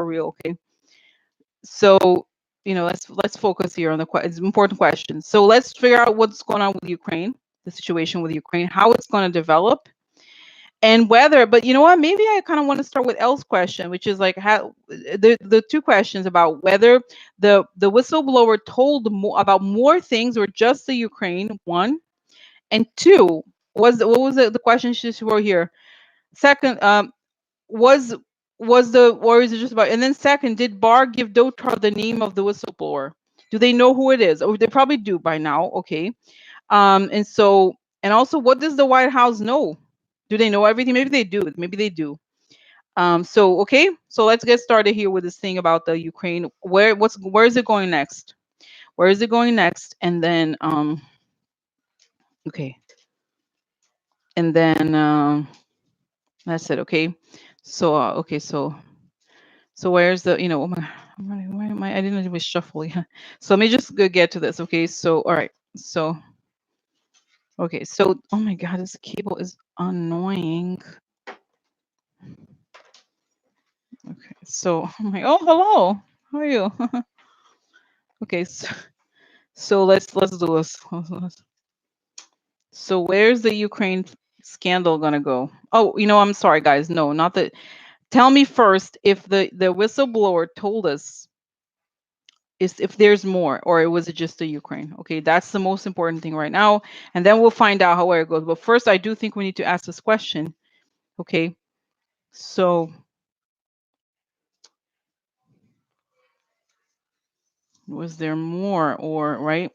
real. Okay. So, let's focus here on it's important questions. So let's figure out what's going on with Ukraine, the situation with Ukraine, how it's going to develop, and whether. But you know what? Maybe I kind of want to start with L's question, which is like how the two questions about whether the whistleblower told about more things or just the Ukraine, one, and two, what was the question she wrote here? Second, was or is it just about? And then second, did Barr give Dotar the name of the whistleblower? Do they know who it is? Or they probably do by now. Okay. And so, and also, what does the White House know? Do they know everything? Maybe they do. Maybe they do. So okay, so let's get started here with this thing about the Ukraine. Where is it going next? Where is it going next? And then okay. And then that's it. Okay. So okay, so where's the, oh my, why am I didn't even shuffle. Yeah. So let me just get to this. Okay. So all right. So okay. So oh my god, this cable is annoying. Okay. So I'm like, oh hello. How are you? Okay. So let's do this. So where's the Ukraine scandal gonna go? Oh, I'm sorry, guys. No, not that. Tell me first if the whistleblower told us is if there's more, or it was just the Ukraine. Okay, that's the most important thing right now, and then we'll find out how it goes. But first, I do think we need to ask this question. Okay, so was there more, or right?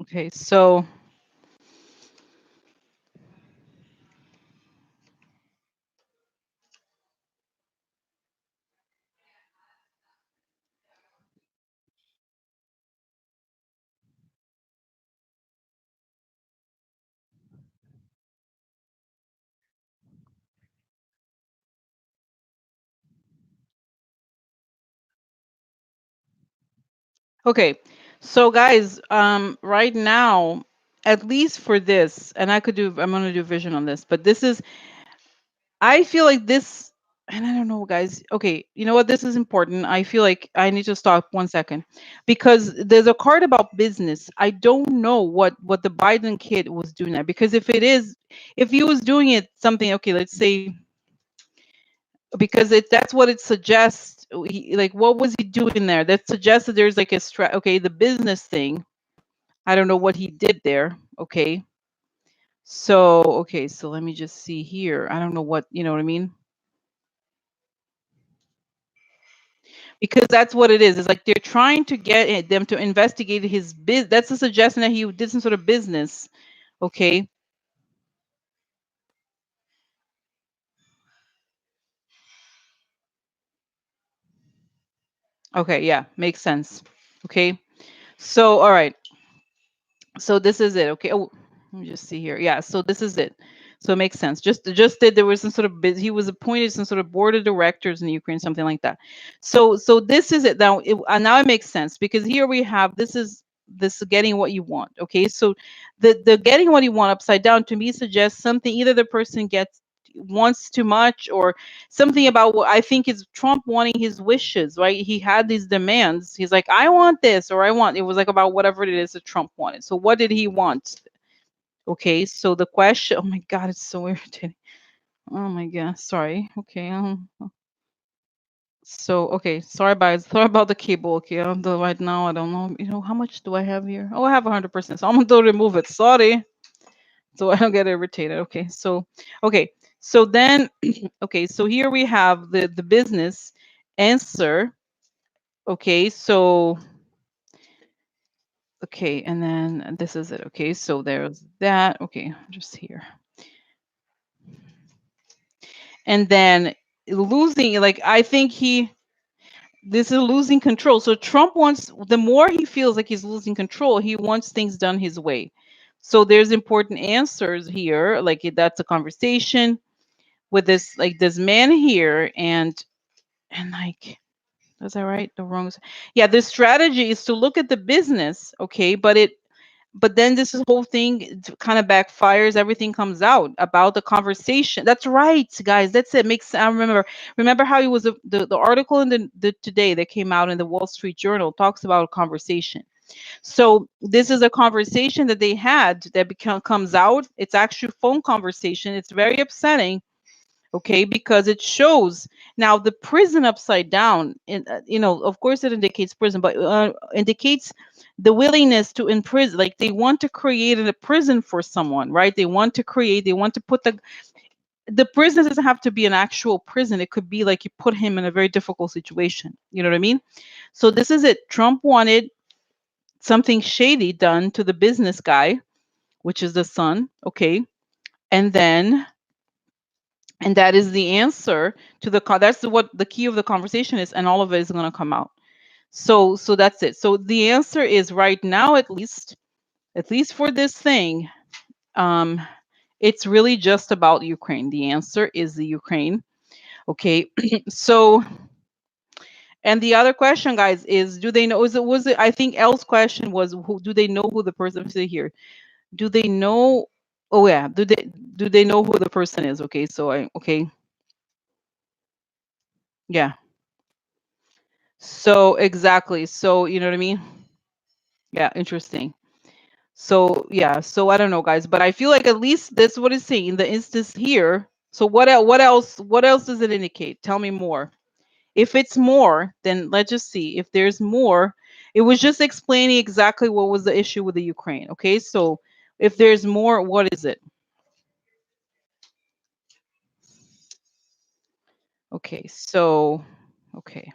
Okay, so okay, so guys, right now, at least for this, and I'm gonna do vision on this, but this is, I feel like this, and I don't know, guys. Okay, you know what? This is important. I feel like I need to stop 1 second because there's a card about business. I don't know what the Biden kid was doing there, because if he was doing it something, okay, let's say, because that's what it suggests. Like, what was he doing there? That suggests that there's like okay, the business thing. I don't know what he did there. Okay, so okay, so let me just see here. I don't know what, you know what I mean. Because that's what it is. It's like they're trying to get them to investigate his biz. That's a suggestion that he did some sort of business. Okay. Okay. Yeah. Makes sense. Okay. So, all right. So this is it. Okay. Oh, let me just see here. Yeah. So this is it. So it makes sense. Just that there was some sort of he was appointed some sort of board of directors in Ukraine, something like that. So this is it. Now it makes sense, because here we have, this getting what you want. Okay. So the getting what you want upside down to me suggests something, either the person wants too much, or something about what I think is Trump wanting his wishes, right? He had these demands. He's like, I want this, or I want, it was like about whatever it is that Trump wanted. So what did he want? Okay, so the question, oh my God, it's so irritating. Oh my God, sorry. Okay. So, okay, sorry about the cable. Okay, right now, I don't know, how much do I have here? Oh, I have 100%. So I'm going to remove it. Sorry. So I don't get irritated. Okay, so, okay. So then, okay, so here we have the business answer. Okay, so, okay, and then this is it. Okay, so there's that. Okay, just here. And then losing, like, I think this is losing control. So Trump wants, the more he feels like he's losing control, he wants things done his way. So there's important answers here. Like that's a conversation with this, like this man here, and like, was I right? The wrong. Yeah, the strategy is to look at the business, okay, but then this whole thing kind of backfires. Everything comes out about the conversation. That's right, guys. That's it. Makes I remember how it was the article in the today that came out in the Wall Street Journal talks about a conversation. So this is a conversation that they had that comes out. It's actually phone conversation. It's very upsetting, okay, because it shows now the prison upside down. And of course it indicates prison, but indicates the willingness to imprison. Like they want to create a prison for someone, right? They want to put the prison doesn't have to be an actual prison. It could be like you put him in a very difficult situation, you know what I mean? So this is it. Trump wanted something shady done to the business guy, which is the son, okay, and then and that is the answer to that's what the key of the conversation is, and all of it is going to come out. So that's it. So the answer is right now, at least for this thing, um it's really just about Ukraine. The answer is the Ukraine, okay. So, and the other question, guys, is do they know, was it I think L's question was, who do they know who the person is here? Do they know? Oh yeah, do they know who the person is? Okay, so okay, yeah. So exactly. So you know what I mean? Yeah, interesting. So yeah, so I don't know, guys, but I feel like at least that's what it's saying in the instance here. So what else does it indicate? Tell me more. If it's more, then let's just see. If there's more, it was just explaining exactly what was the issue with the Ukraine. Okay, so if there's more, what is it? Okay, so okay.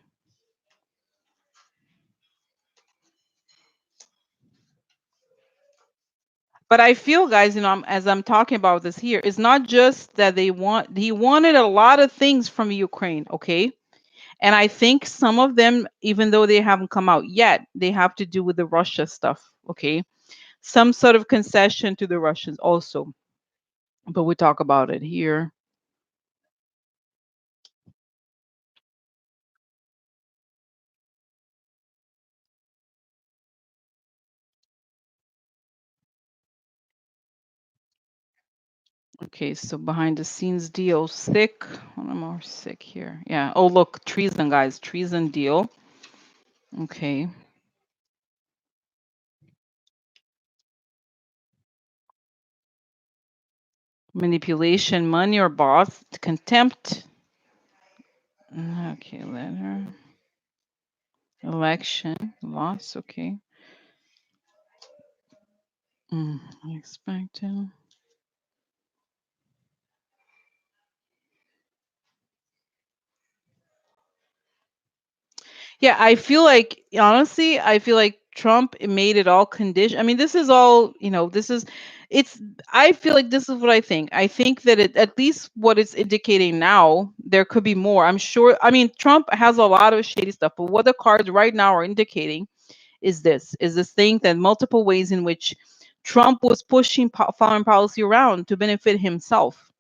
But I feel, guys, as I'm talking about this here, it's not just that he wanted a lot of things from Ukraine, okay? And I think some of them, even though they haven't come out yet, they have to do with the Russia stuff, okay? Some sort of concession to the Russians also. But we talk about it here. Okay, so behind the scenes deal, sick. One more sick here. Yeah. Oh, look, treason, guys. Treason deal. Okay. Manipulation, money or boss, contempt. Okay, letter. Election, loss, okay. Unexpected. Yeah, I feel like, honestly, I feel like Trump made it all condition. I mean, this is all, it's, I feel like this is what I think. I think that at least what it's indicating now, there could be more. I'm sure. I mean, Trump has a lot of shady stuff, but what the cards right now are indicating is this thing that multiple ways in which Trump was pushing foreign policy around to benefit himself,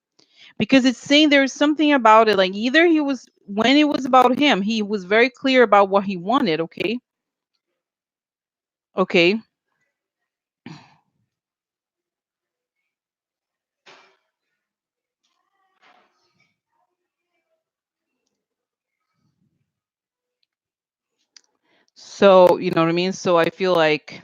because it's saying there's something about it, like either he was, when it was about him, he was very clear about what he wanted, okay. So you know what I mean, so I feel like,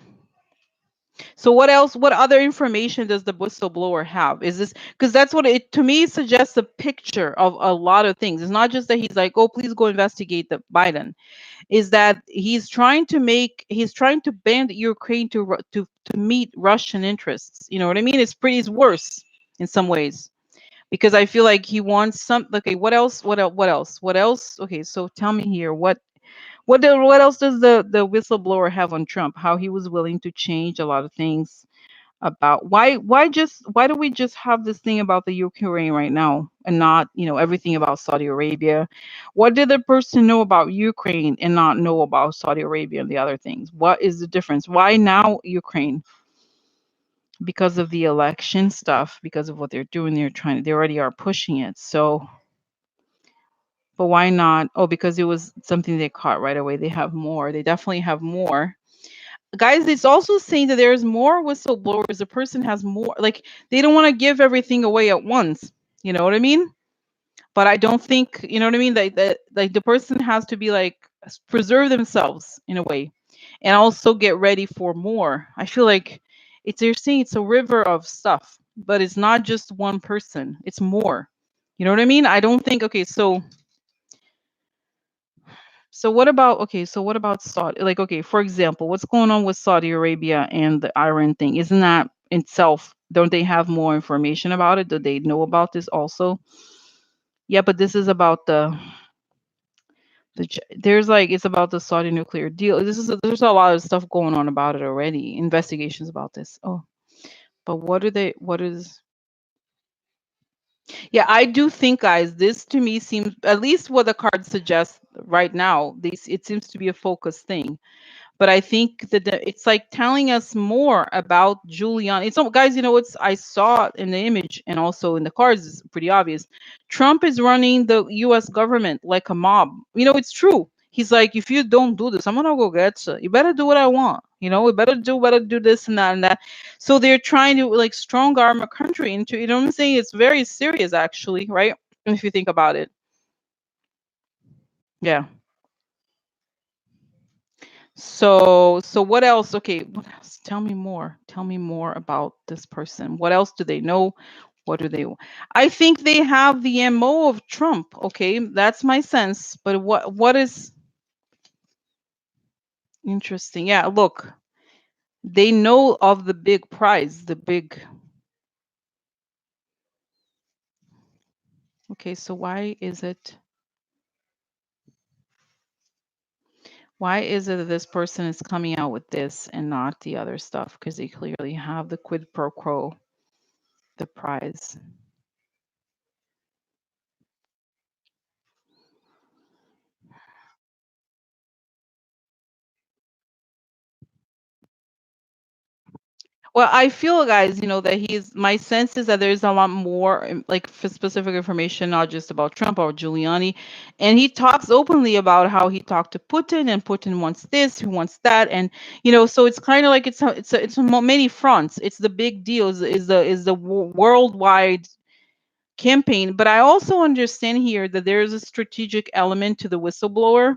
so what else, what other information does the whistleblower have? Is this, because that's what it, to me, suggests a picture of a lot of things. It's not just that he's like, oh, please go investigate the Biden, is that he's trying to bend Ukraine to meet Russian interests. You know what I mean? It's worse in some ways, because I feel like he wants some. Okay, what else? What else? Okay, so tell me here, what else does the whistleblower have on Trump? How he was willing to change a lot of things. about why do we just have this thing about the Ukraine right now and not, everything about Saudi Arabia? What did the person know about Ukraine and not know about Saudi Arabia and the other things? What is the difference? Why now Ukraine? Because of the election stuff, because of what they're doing, they already are pushing it. So, but why not? Oh, because it was something they caught right away. They have more. They definitely have more. Guys, it's also saying that there's more whistleblowers. The person has more, like, they don't want to give everything away at once. You know what I mean? But I don't think, you know what I mean, that like the person has to be like preserve themselves in a way, and also get ready for more. I feel like they're saying it's a river of stuff, but it's not just one person, it's more. You know what I mean? I don't think, okay, so what about, Saudi? Like, okay, for example, what's going on with Saudi Arabia and the Iran thing? Isn't that itself, don't they have more information about it? Do they know about this also? Yeah, but this is about there's like, it's about the Saudi nuclear deal. There's a lot of stuff going on about it already. Investigations about this. Oh, but what is yeah, I do think, guys, this to me seems, at least what the cards suggest right now, it seems to be a focus thing. But I think that it's like telling us more about Giuliani. It's, guys, it's, I saw in the image and also in the cards, it's pretty obvious. Trump is running the US government like a mob. It's true. He's like, if you don't do this, I'm gonna go get you. You better do what I want. We better do this and that and that. So they're trying to like strong arm a country into, what I'm saying? It's very serious actually, right? If you think about it. Yeah. So what else? Okay, what else? Tell me more. Tell me more about this person. What else do they know? What do they I think they have the MO of Trump, okay? That's my sense. But what is interesting? Yeah, look. They know of the big prize, the big. Okay, so why is it that this person is coming out with this and not the other stuff? Because they clearly have the quid pro quo, the prize. Well, I feel, guys, that my sense is that there's a lot more, like, for specific information, not just about Trump or Giuliani. And he talks openly about how he talked to Putin, and Putin wants this, he wants that. And, so it's kind of like it's on many fronts. It's the big deal, is the worldwide campaign. But I also understand here that there is a strategic element to the whistleblower,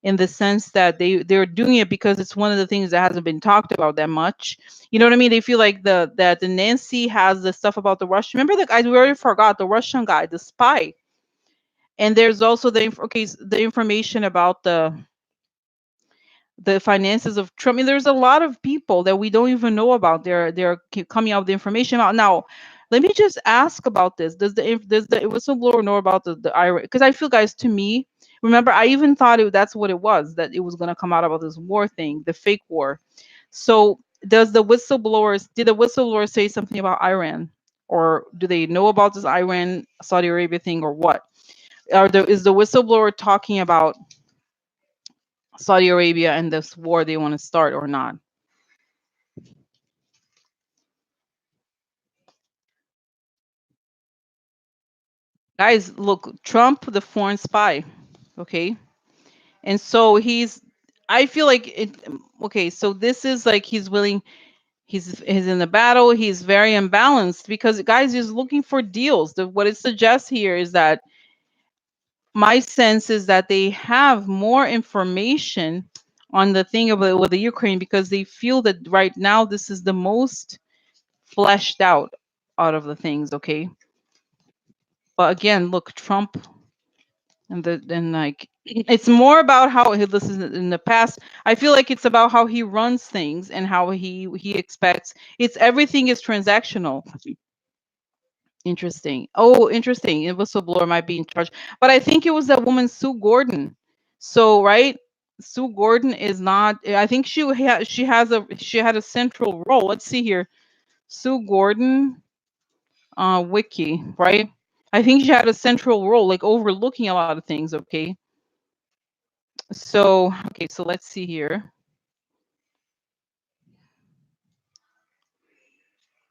in the sense that they're doing it because it's one of the things that hasn't been talked about that much. You know what I mean? They feel like the Nancy has the stuff about the Russian. Remember the guy, we already forgot, the Russian guy, the spy. And there's also the information about the finances of Trump. I mean, there's a lot of people that we don't even know about. They're coming out with the information out now. Let me just ask about this. Does the whistleblower know about the IRA? Because I feel, guys, to me, remember, I even thought that's what it was, that it was going to come out about this war thing, the fake war. So did the whistleblower say something about Iran, or do they know about this Iran Saudi Arabia thing, or what? Is the whistleblower talking about Saudi Arabia and this war they want to start or not? Guys, look, Trump, the foreign spy, okay? And so I feel like okay, so this is like he's in the battle, he's very unbalanced because, guys, he's looking for deals. What it suggests here is that my sense is that they have more information on the thing about with the Ukraine, because they feel that right now this is the most fleshed out of the things, okay? But again, look, Trump and like it's more about how this is in the past. I feel like it's about how he runs things and how he expects. It's everything is transactional. Interesting. Oh, interesting. A whistleblower might be in charge, but I think it was that woman Sue Gordon. So, right, Sue Gordon is not. I think she had a central role. Let's see here. Sue Gordon, wiki, right? I think she had a central role, like overlooking a lot of things. Okay. So, okay, so let's see here.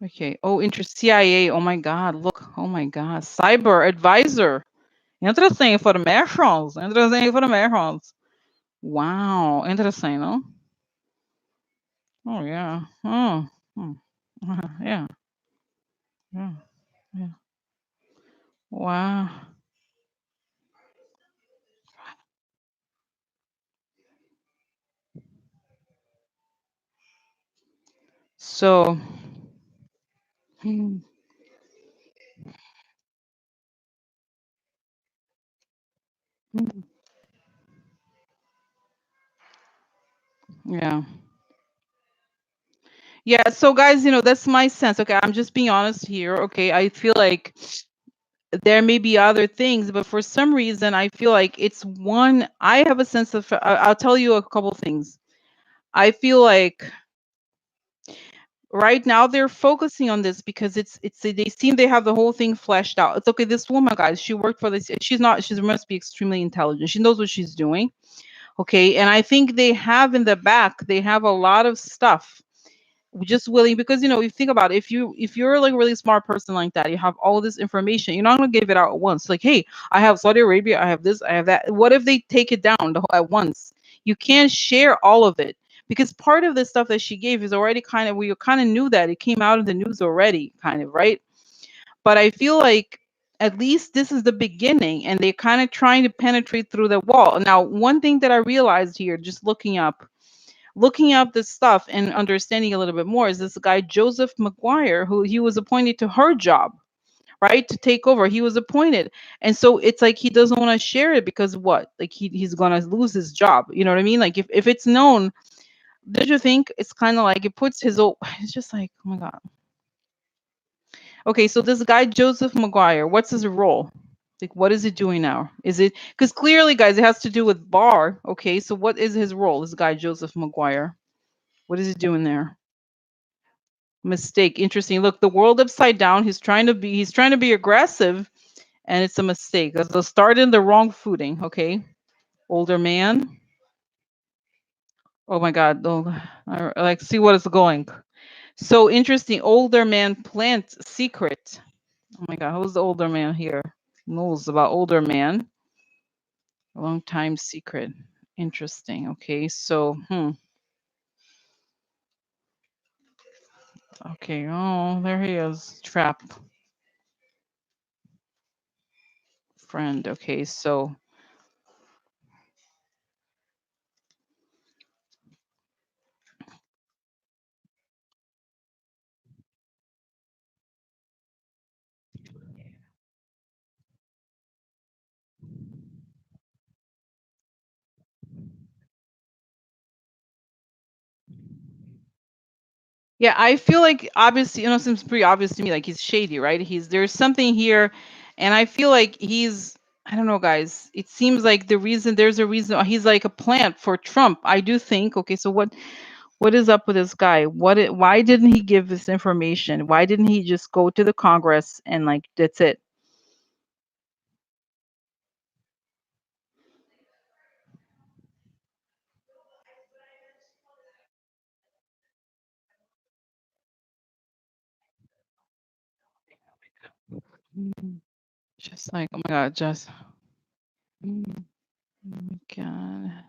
Okay. Oh, CIA. Oh my God. Look. Oh my God. Cyber advisor. Interesting informations. Interesting informations. Wow. Interesting, no? Oh yeah. Oh. Hmm. Yeah. Yeah. Yeah. Wow. So. Hmm. Hmm. Yeah. Yeah. So, guys, that's my sense. Okay. I'm just being honest here. Okay. I feel like there may be other things, but for some reason, I feel like it's one. I have a sense of, I'll tell you a couple things. I feel like right now they're focusing on this because they seem they have the whole thing fleshed out. It's okay. This woman, guys, she worked for this. She must be extremely intelligent. She knows what she's doing. Okay. And I think they have in the back, they have a lot of stuff just willing, because you think about it, if you're like a really smart person like that, you have all this information, you're not going to give it out at once. Like, hey, I have Saudi Arabia, I have this, I have that. What if they take it down at once? You can't share all of it, because part of the stuff that she gave is already kind of, we kind of knew that it came out in the news already, kind of, right? But I feel like at least this is the beginning, and they're kind of trying to penetrate through the wall. Now, one thing that I realized here, just looking up this stuff and understanding a little bit more, is this guy Joseph Maguire, who he was appointed to her job, right, to take over. He was appointed, and so it's like he doesn't want to share it because what? Like he's gonna lose his job. You know what I mean? Like if it's known, don't you think it's kind of like it puts his old? It's just like, oh my God. Okay, so this guy Joseph Maguire, what's his role? Like, what is he doing now? Is it because clearly, guys, it has to do with Barr? Okay, so what is his role? This guy Joseph Maguire, what is he doing there? Mistake. Interesting. Look, the world upside down. He's trying to be aggressive, and it's a mistake. That's the start in the wrong footing. Okay. Older man. Oh my God. Oh, I like see what is going. So interesting. Older man plant secret. Oh my God. Who's the older man here? Knows about older man. A long time secret. Interesting. Okay. So, okay. Oh, there he is. Trap friend. Okay. So, yeah, I feel like obviously, it seems pretty obvious to me, like he's shady, right? There's something here, and I feel like I don't know, guys. It seems like there's a reason he's like a plant for Trump. I do think, okay, so what is up with this guy? Why didn't he give this information? Why didn't he just go to the Congress and like that's it? Mm, Just like, oh my God, just mm, oh my God.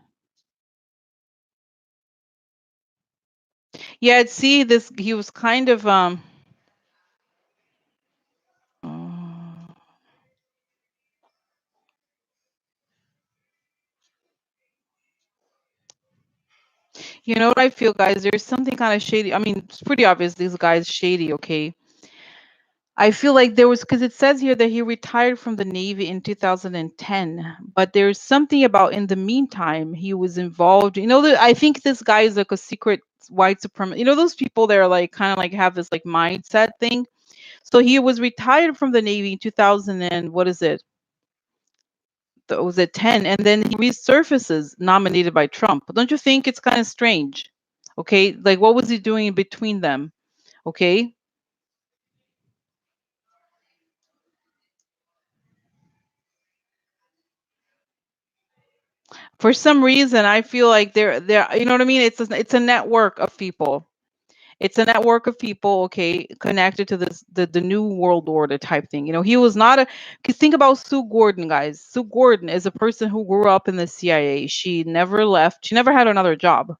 Yeah, see this he was kind of oh, you know what I feel, guys? There's something kind of shady. I mean, it's pretty obvious this guy's shady, okay? I feel like there was, because it says here that he retired from the Navy in 2010, but there's something about in the meantime he was involved. I think this guy is like a secret white supremacist. Those people that are like kind of like have this like mindset thing. So he was retired from the Navy in 2000 and what is it? Was it 10? And then he resurfaces nominated by Trump. Don't you think it's kind of strange? Okay, like what was he doing in between them? Okay. For some reason, I feel like they're you know what I mean? It's a network of people. It's a network of people, okay, connected to the new world order type thing. You know, he was not a. Cause think about Sue Gordon, guys. Sue Gordon is a person who grew up in the CIA. She never left. She never had another job.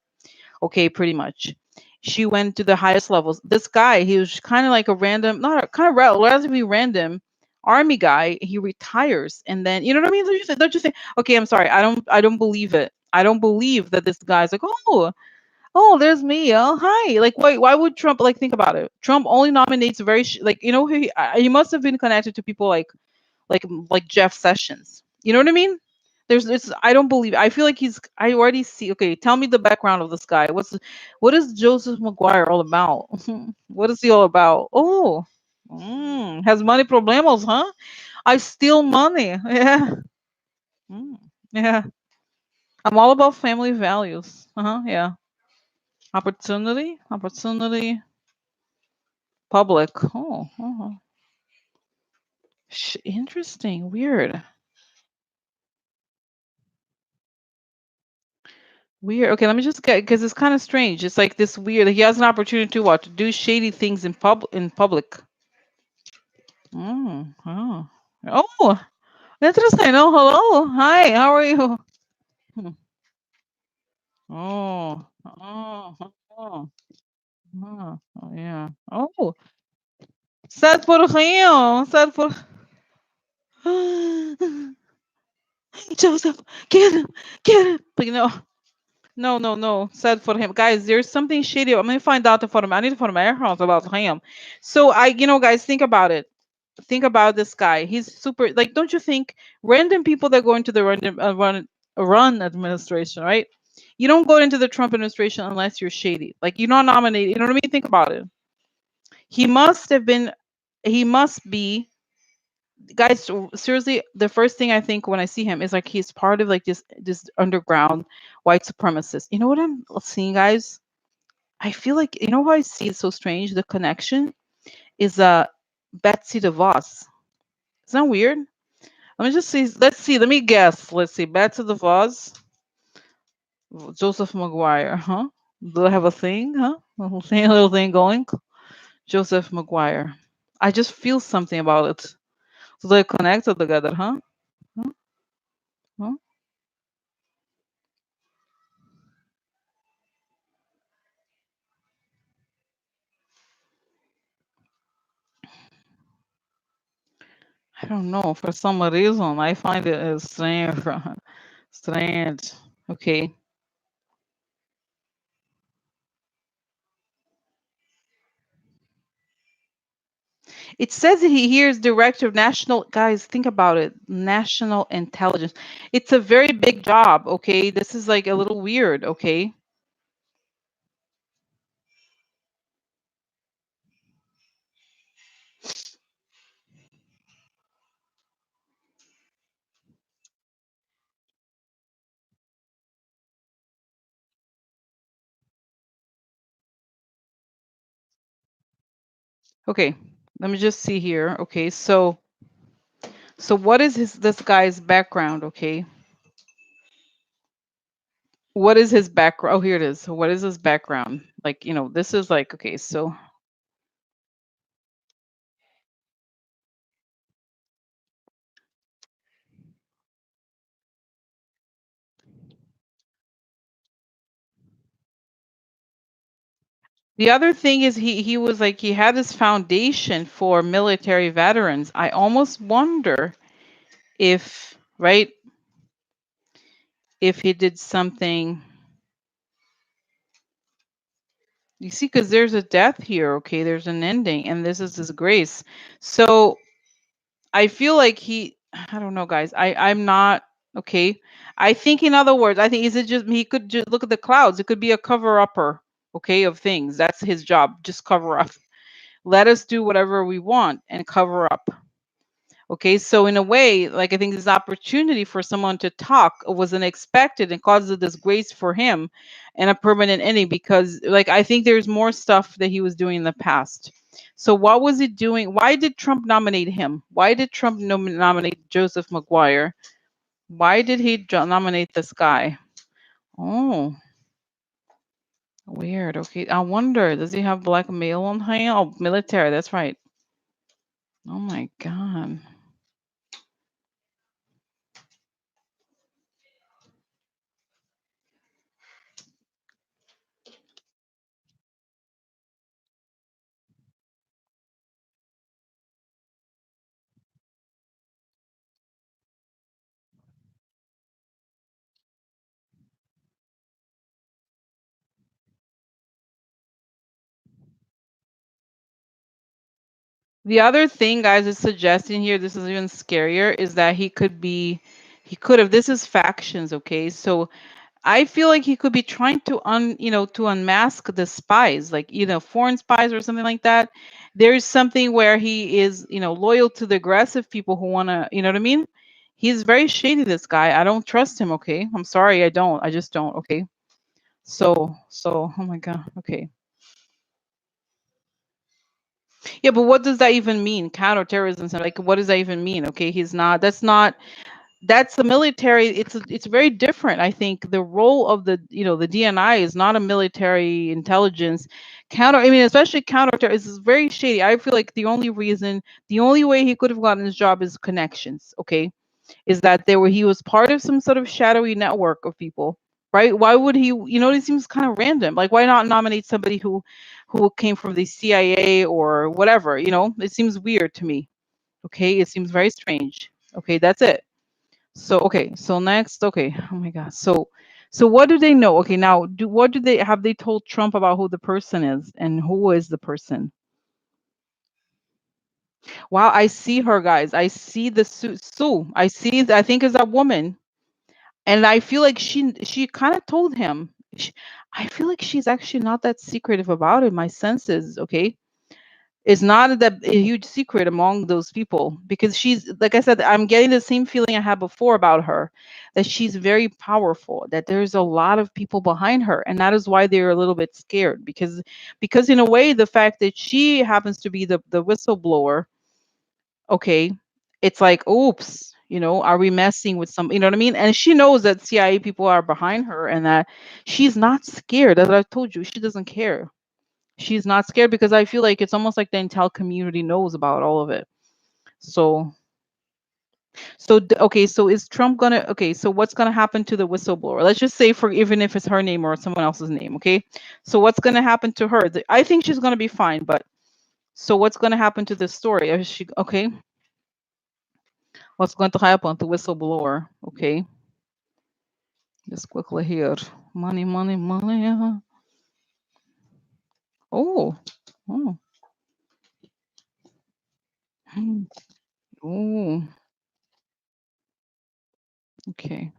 Okay, pretty much. She went to the highest levels. This guy, he was kind of like a random, not a, kind of relatively random army guy. He retires, and then you know what I mean? Don't you think? Okay, I'm sorry. I don't believe it. I don't believe that this guy's like, oh, there's me. Oh, hi. Like, why would Trump like think about it? Trump only nominates very like you know he must have been connected to people like Jeff Sessions. You know what I mean? There's I don't believe. I feel like I already see. Okay, tell me the background of this guy. What is Joseph Maguire all about? What is he all about? Oh, has money problems, huh? I steal money. Yeah, mm, yeah. I'm all about family values. Yeah. Opportunity, public. Interesting, weird. Weird. Okay, let me just get because it's kind of strange. It's like this weird. He has an opportunity to what? To do shady things in public. Oh. Oh, interesting. Oh, hello. Hi. How are you? Hmm. Oh. Oh. Oh. Yeah. Oh. Sad por Rio. Sad por. Joseph, get him. Get him. But you know. No, no, no. Sad for him. Guys, there's something shady. I'm gonna find out for him. I need for my house about him. So guys, think about it. Think about this guy. He's super like, don't you think random people that go into the run administration, right? You don't go into the Trump administration unless you're shady. Like you're not nominated. You know what I mean? Think about it. He must have been he must be guys, seriously, the first thing I think when I see him is like he's part of like this underground white supremacist. You know what I'm seeing, guys? I feel like you know how I see it so strange. The connection is Betsy DeVos. Isn't that weird? Let me just see. Let's see. Let me guess. Let's see. Betsy DeVos, Joseph Maguire. Huh? Do I have a thing? Huh? A little thing going. Joseph Maguire. I just feel something about it. So they're connected together, huh? Huh? Huh? I don't know. For some reason, I find it strange. Strange. Okay. It says that he here is director of national. Guys, think about it. National intelligence. It's a very big job. Okay. This is like a little weird. Okay. Okay. Let me just see here. Okay. So what is this guy's background? Okay. What is his background? Oh, here it is. So what is his background? Like, this is like, okay. So the other thing is he was like he had this foundation for military veterans. I almost wonder if right if he did something. You see, because there's a death here. Okay, there's an ending, and this is his grace. So I feel like I don't know, guys. I'm not okay. I think, in other words, I think is it just he could just look at the clouds. It could be a cover upper, okay, of things. That's his job. Just cover up. Let us do whatever we want and cover up. Okay, so in a way, like I think this opportunity for someone to talk was unexpected and caused a disgrace for him and a permanent ending because, like, I think there's more stuff that he was doing in the past. So what was he doing? Why did Trump nominate him? Why did Trump nominate Joseph Maguire? Why did he nominate this guy? Oh, weird. Okay, I wonder, does he have black male on him? Oh, military. That's right. Oh my God. The other thing, guys, is suggesting here, this is even scarier, is that he could have, this is factions, okay? So I feel like he could be trying to to unmask the spies, like either foreign spies or something like that. There's something where he is, loyal to the aggressive people who want to, you know what I mean? He's very shady, this guy. I don't trust him, okay? I'm sorry, I don't. I just don't, okay? So, oh my God, okay. Yeah, but what does that even mean? Counterterrorism, so, like, what does that even mean? Okay, that's the military. It's very different. I think the role of the DNI is not a military intelligence counter. I mean, especially counter is very shady. I feel like the only way he could have gotten his job is connections. Okay, is that he was part of some sort of shadowy network of people, right? Why would he? It seems kind of random. Like, why not nominate somebody who came from the CIA or whatever? It seems weird to me. Okay, it seems very strange. Okay, that's it. So okay, so next, okay. Oh my God. So what do they know? Okay, now what do they have they told Trump about who the person is and who is the person? Wow, I see her, guys. I see the Sue. I think is a woman. And I feel like she kind of told him. I feel like she's actually not that secretive about it. My senses, okay? Is not that a huge secret among those people because she's like I said, I'm getting the same feeling I had before about her, that she's very powerful, that there's a lot of people behind her, and that is why they're a little bit scared because in a way the fact that she happens to be the whistleblower, okay, it's like, oops, are we messing with some, you know what I mean? And she knows that CIA people are behind her and that she's not scared. As I told you, she doesn't care. She's not scared because I feel like it's almost like the intel community knows about all of it. So, okay, so is Trump gonna? Okay, so what's gonna happen to the whistleblower? Let's just say, for even if it's her name or someone else's name, okay. So what's gonna happen to her? I think she's gonna be fine, but so what's gonna happen to this story? Is she okay? What's going to happen to whistleblower? Okay, just quickly here. Money, money, money. Oh, oh, oh. Okay.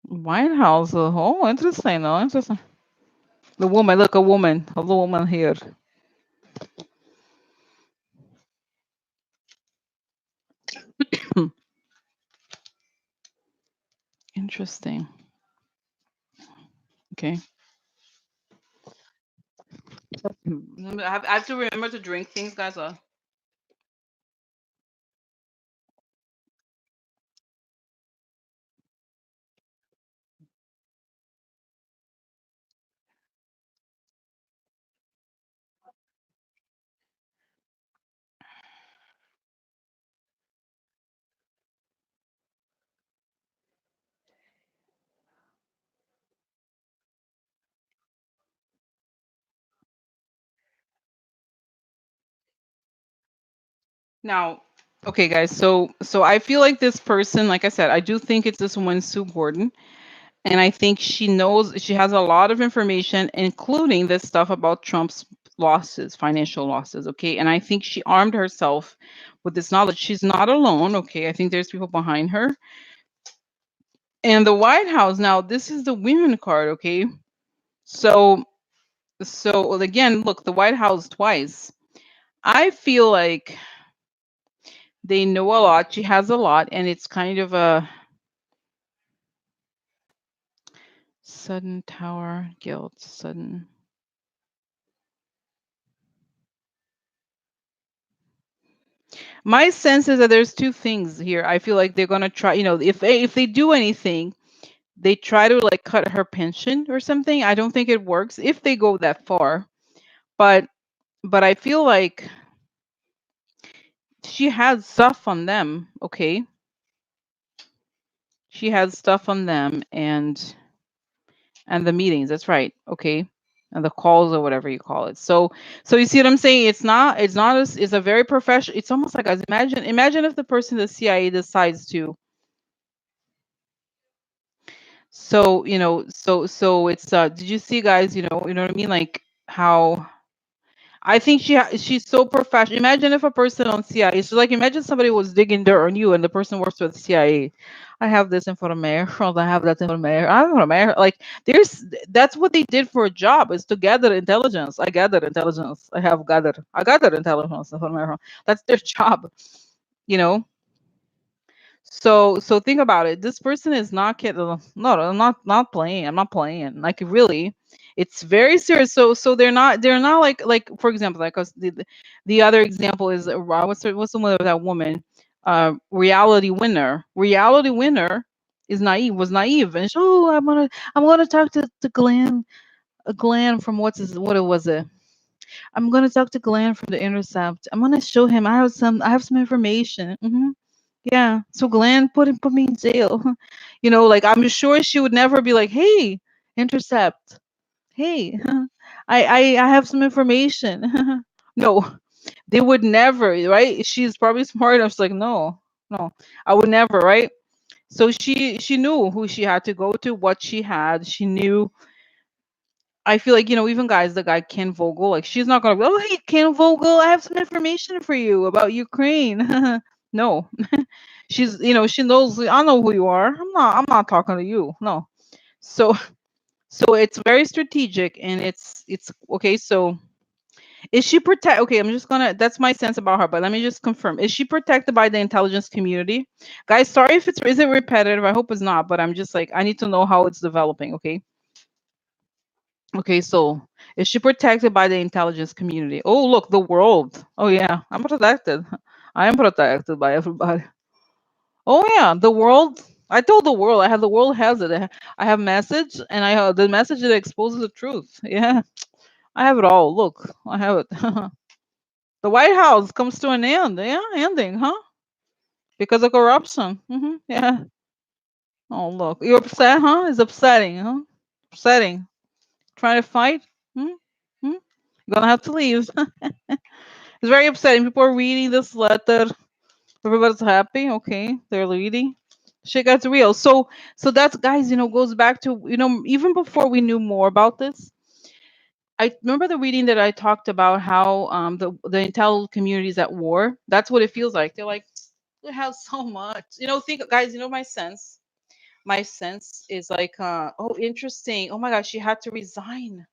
White House. Oh, interesting. Oh, interesting. The woman, look, a woman here. Hmm, interesting. Okay. I have to remember to drink things, guys. Now, okay, guys. So I feel like this person, like I said, I do think it's this woman, Sue Gordon, and I think she has a lot of information, including this stuff about Trump's losses, financial losses. Okay, and I think she armed herself with this knowledge. She's not alone. Okay, I think there's people behind her. And the White House. Now, this is the women card. Okay, so well, again, look, the White House twice. I feel like they know a lot. She has a lot, and it's kind of a sudden tower guilt, sudden. My sense is that there's two things here. I feel like they're gonna try, if they do anything, they try to like cut her pension or something. I don't think it works if they go that far. But I feel like she has stuff on them, okay? She has stuff on them and the meetings, that's right, okay? And the calls or whatever you call it. So you see what I'm saying? It's not as it's a very professional. It's almost like, guys, imagine if the person in the CIA decides to. So, it's did you see, guys, you know what I mean? Like how I think she's so professional. Imagine if a person on CIA, it's like imagine somebody was digging dirt on you and the person works with CIA. I have this information, I have that information, I have information. Like that's what they did for a job, is to gather intelligence. I gather intelligence. I gathered intelligence information. That's their job, you know. So think about it. This person is not kidding. No, I'm not playing. I'm not playing. Like really, it's very serious. So they're not like for example, like us the other example is what's the one of that woman, reality winner. Reality winner is naive. Was naive and she, oh, I'm gonna talk to Glenn. Glenn from what it was it. I'm gonna talk to Glenn from the Intercept. I'm gonna show him I have some information. Yeah. So Glenn put me in jail. Like I'm sure she would never be like, "Hey, Intercept. Hey, I have some information." No, they would never, right? She's probably smart enough. She's like, "No, no, I would never," right? So she knew who she had to go to, what she had. She knew. I feel like, even guys, the guy Ken Vogel, like she's not gonna go, "Oh, hey, Ken Vogel, I have some information for you about Ukraine." No. She knows I know who you are. I'm not talking to you. No. So so it's very strategic and it's okay. So is she protect okay, I'm just gonna that's my sense about her, but let me just confirm. Is she protected by the intelligence community? Guys, sorry if it's is it repetitive. I hope it's not, but I'm just like I need to know how it's developing, okay? Okay, so is she protected by the intelligence community? Oh, look, the world. Oh yeah, I'm protected. I am protected by everybody. Oh yeah, the world. I told the world. The world has it. I have message, and I have the message that exposes the truth. Yeah, I have it all. Look, I have it. The White House comes to an end. Yeah, ending, huh? Because of corruption. Yeah. Oh look, you're upset, huh? It's upsetting, huh? Upsetting. Trying to fight. Hmm? Hmm? You're gonna have to leave. It's very upsetting. People are reading this letter. Everybody's happy. Okay, they're reading. Shit gets real. So that's, guys, goes back to, even before we knew more about this. I remember the reading that I talked about how the intel community is at war. That's what it feels like. They're like, we have so much. Think, guys, my sense is like, oh, interesting. Oh my gosh, she had to resign.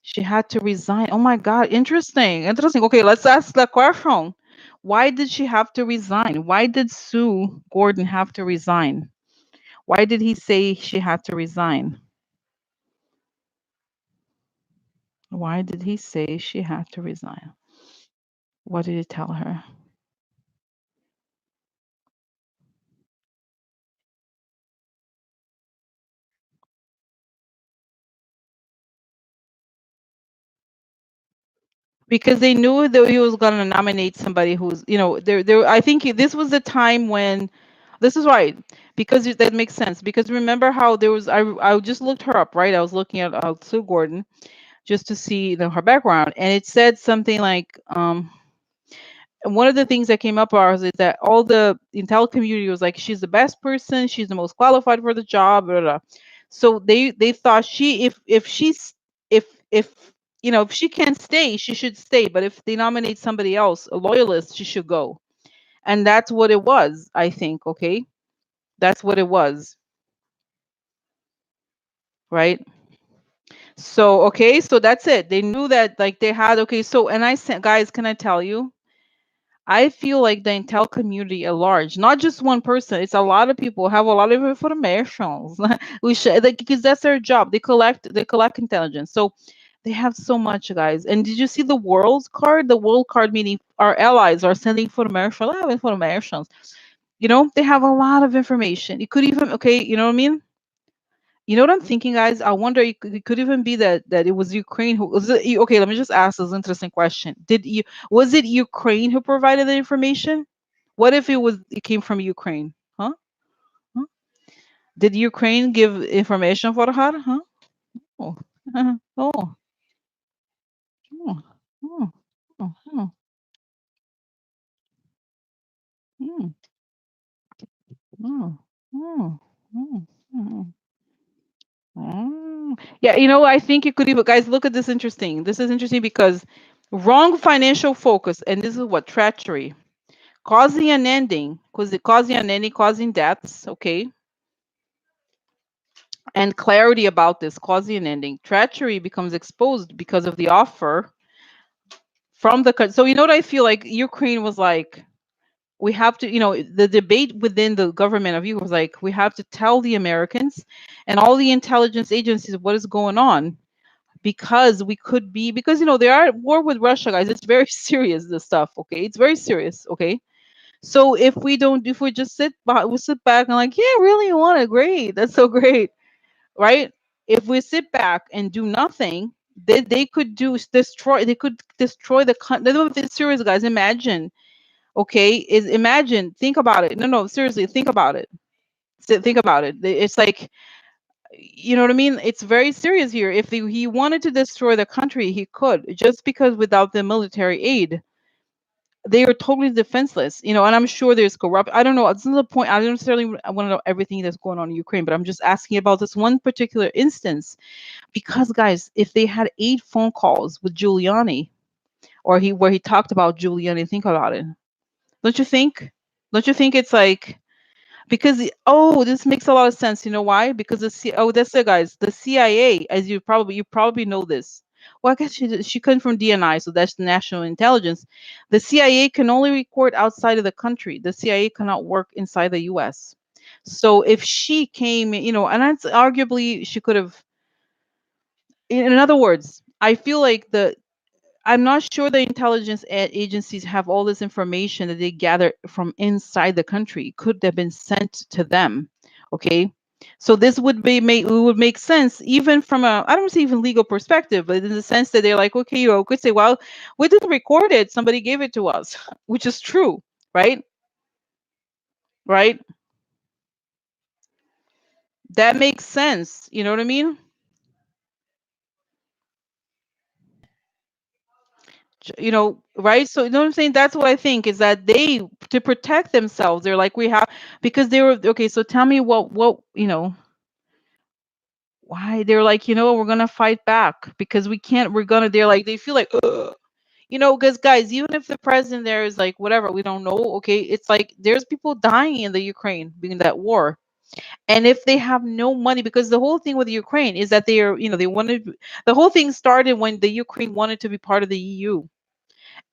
She had to resign. Oh my God, interesting. Interesting. Okay, let's ask the question. Why did she have to resign? Why did Sue Gordon have to resign? Why did he say she had to resign? Why did he say she had to resign? What did he tell her? Because they knew that he was going to nominate somebody who's, there. I think this was the time when, this is right, because that makes sense. Because remember how there was, I just looked her up, right? I was looking at Sue Gordon just to see her background, and it said something like, and one of the things that came up ours is that all the intel community was like, she's the best person, she's the most qualified for the job, blah, blah, blah. So they thought if she's if if she can't stay, she should stay. But if they nominate somebody else, a loyalist, she should go. And that's what it was, I think. Okay, that's what it was, right? So okay, so that's it. They knew that, like, they had, okay. So, and I said, guys, can I tell you? I feel like the intel community at large, not just one person, it's a lot of people have a lot of information. We should, like, because that's their job. They collect intelligence. So They have so much, guys. And did you see the world card? The world card meaning our allies are sending information. You know, they have a lot of information. It could even, okay, you know what I mean? You know what I'm thinking, guys? I wonder it could even be that it was Ukraine who was it, okay, let me just ask this interesting question. Did you Was it Ukraine who provided the information? What if it came from Ukraine? Huh? Huh? Did Ukraine give information for her? Huh? Oh. Oh. Oh. Oh. Oh. Oh. Mm. Mm. Mm. Mm. Mm. Mm. Yeah, you know, I think it could even, guys, look at this interesting. This is interesting because wrong financial focus, and this is what treachery, causing an ending, causing deaths, okay, and clarity about this, causing an ending. Treachery becomes exposed because of the offer from so you know what I feel like Ukraine was like, we have to, the debate within the government of Ukraine was like, we have to tell the Americans and all the intelligence agencies what is going on because we could be, because they are at war with Russia, guys. It's very serious, this stuff, okay? It's very serious, okay? So if we just we sit back and like, yeah, really, you want it, great, that's so great, right? If we sit back and do nothing, they could they could destroy the country. It's serious, guys. Imagine, okay, think about it. No, seriously, think about it. Think about it. It's like, you know what I mean? It's very serious here. If he wanted to destroy the country, he could, just because without the military aid, they are totally defenseless. And I'm sure there's corrupt. I don't know. This is the point. I don't necessarily want to know everything that's going on in Ukraine, but I'm just asking about this one particular instance because, guys, if they had 8 phone calls with Giuliani, or where he talked about Giuliani, think about it. Don't you think? Don't you think it's like, because this makes a lot of sense. You know why? Because that's it, guys. The CIA, as you probably know this. Well, I guess she comes from DNI, so that's national intelligence. The CIA can only record outside of the country. The CIA cannot work inside the U.S. So if she came, and that's arguably she could have. In other words, I feel like I'm not sure the intelligence agencies have all this information that they gather from inside the country. It could have been sent to them. Okay. So this would make sense even from I don't say even legal perspective, but in the sense that they're like, okay, you could say, well, we didn't record it. Somebody gave it to us, which is true, right? Right. That makes sense. You know what I mean? Right? So you know what I'm saying? That's what I think is that they, to protect themselves, they're like, we have, because they were, okay, so tell me why they're like, we're gonna fight back because we can't, they're like, they feel like, ugh. Because guys, even if the president there is like, whatever, we don't know, okay, it's like there's people dying in the Ukraine being that war. And if they have no money, because the whole thing with Ukraine is that they are, they wanted, the whole thing started when the Ukraine wanted to be part of the EU,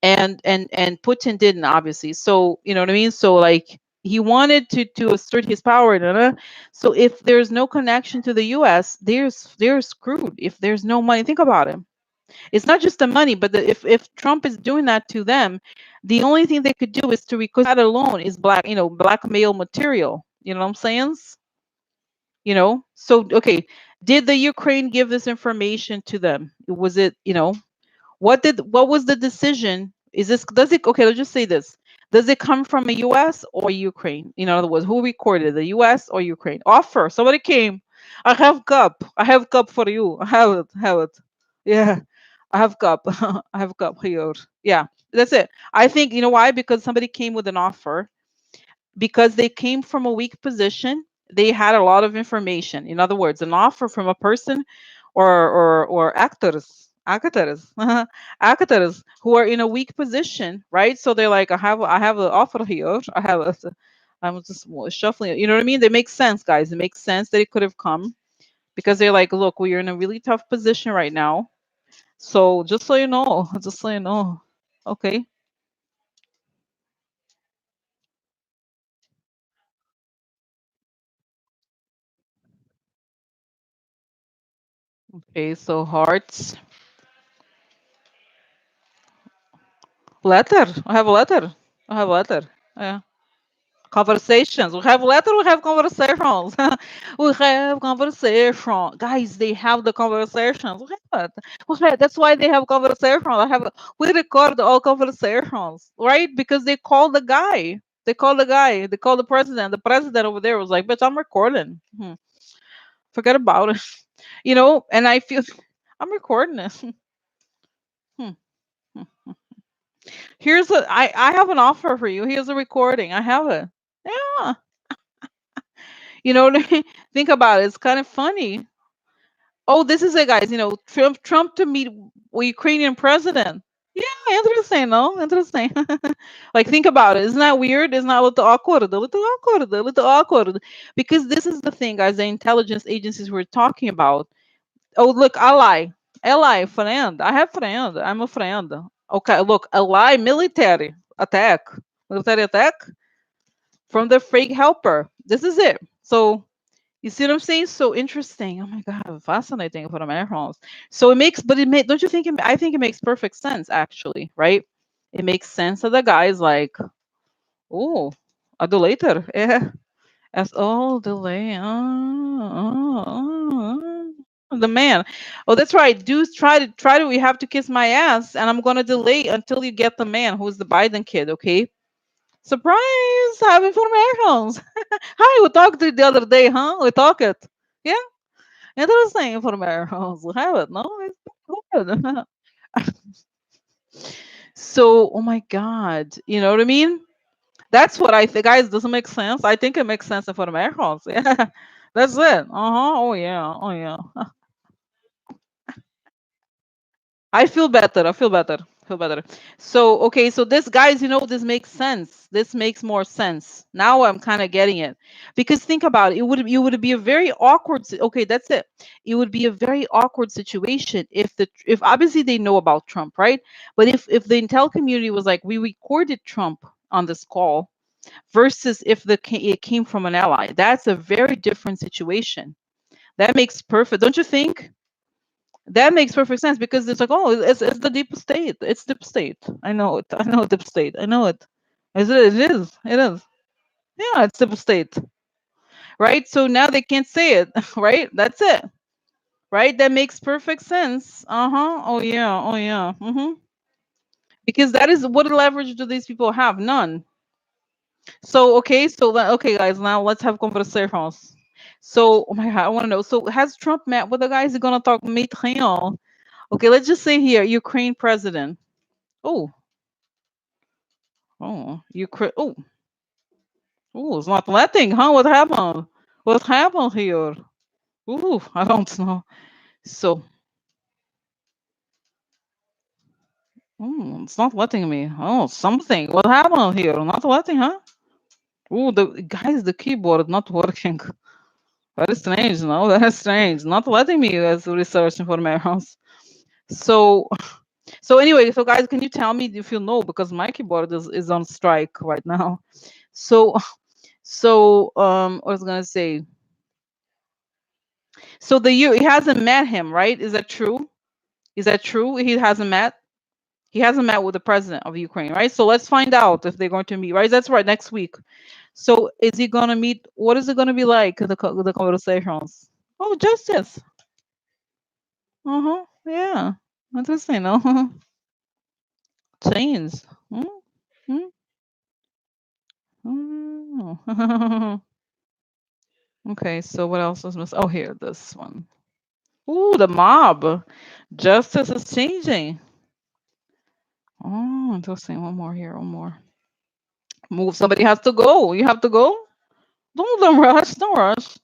and Putin didn't, obviously. So you know what I mean. So like he wanted to assert his power. Da, da. So if there's no connection to the U.S., they're screwed. If there's no money, think about it. It's not just the money, but if Trump is doing that to them, the only thing they could do is to, because that alone is blackmail material. You know what I'm saying? So okay, did the Ukraine give this information to them? Was it, what was the decision? Does it, okay, let's just say this. Does it come from the US or Ukraine? In other words, who recorded, the US or Ukraine? Offer. Somebody came. I have cup. I have cup for you. I have it. Have it. Yeah. I have cup. I have cup here. Yeah. That's it. I think, you know why? Because somebody came with an offer, because they came from a weak position. They had a lot of information. In other words, an offer from a person, or actors, actors who are in a weak position, right? So they're like, I have an offer here. I'm just shuffling it. You know what I mean? They make sense, guys. It makes sense that it could have come, because they're like, look, we're in a really tough position right now. So just so you know, just so you know. Okay. Okay. So hearts. Letter. I have a letter. I have a letter. Yeah. Conversations. We have letter. We have conversations. We have conversation. Guys, they have the conversations. We have it. That's why they have conversations. We record all conversations, right? Because they call the guy. They call the guy. They call the president. The president over there was like, "Bitch, I'm recording. Forget about it." And I feel I'm recording this. Hmm. I have an offer for you. Here's a recording. I have it. Yeah. What I mean? Think about it. It's kind of funny. Oh, this is it, guys. Trump to meet Ukrainian president. Yeah, interesting, no? Interesting. Like, think about it. Isn't that weird? Isn't that a little awkward? A little awkward, a little awkward. Because this is the thing, guys, the intelligence agencies we're talking about. Oh, look, ally. Ally, friend. I have friend. I'm a friend. Okay, look, ally, military attack. Military attack from the fake helper. This is it. So, you see what I'm saying? So interesting. Oh my god, fascinating for Americans. So it makes, but don't you think? I think it makes perfect sense, actually, right? It makes sense that the guy is like, oh, a do later, yeah, as all delay, the man. Oh, that's right. Dudes try to. We have to kiss my ass, and I'm gonna delay until you get the man who's the Biden kid. Okay. Surprise! Having for Americans. Hi, we talked the other day, huh? We talked it. Yeah. Interesting information. We have it. No, it's good. So, oh my God, you know what I mean? That's what I think, guys. Doesn't make sense. I think it makes sense for Americans. Yeah, that's it. Uh huh. Oh yeah. Oh yeah. I feel better. I feel better. Feel better. So okay, so this guys, this makes sense. This makes more sense. Now I'm kind of getting it. Because think about it. It would be a very awkward okay, that's it. It would be a very awkward situation if obviously they know about Trump, right? But if the intel community was like, we recorded Trump on this call versus if it came from an ally. That's a very different situation. That makes perfect. Don't you think? That makes perfect sense because it's like, oh, it's the deep state. It's deep state. I know it. I know deep state. I know it. It is. It is. Yeah, it's deep state. Right? So now they can't say it. Right? That's it. Right? That makes perfect sense. Uh-huh. Oh yeah. Oh yeah. Because that is what leverage do these people have? None. So okay, okay, guys, now let's have conversations. So, oh my god, I want to know. So has Trump met with the guys? He's gonna talk meet him. Okay, let's just say here, Ukraine president. Oh, Ukraine. It's not letting, huh? What happened? What happened here? I don't know. So, it's not letting me. Oh, something. What happened here? Not letting, huh? The keyboard not working. That is strange, no? That is strange. Not letting me as research information. So, so anyway, so guys, can you tell me if you know because my keyboard is on strike right now. So, I was gonna say. So he hasn't met him, right? Is that true? Is that true? He hasn't met. He hasn't met with the president of Ukraine, right? So let's find out if they're going to meet, right? That's right, next week. So is he gonna meet? What is it gonna be like? The conversations. Oh, justice. Uh huh. Yeah. Interesting. No. Change. Mm, mm, mm. Okay. So what else is missing? Oh, here, this one. Ooh, the mob. Justice is changing. Oh, interesting. One more here. One more. Move. Somebody has to go. You have to go. Don't rush. Don't rush.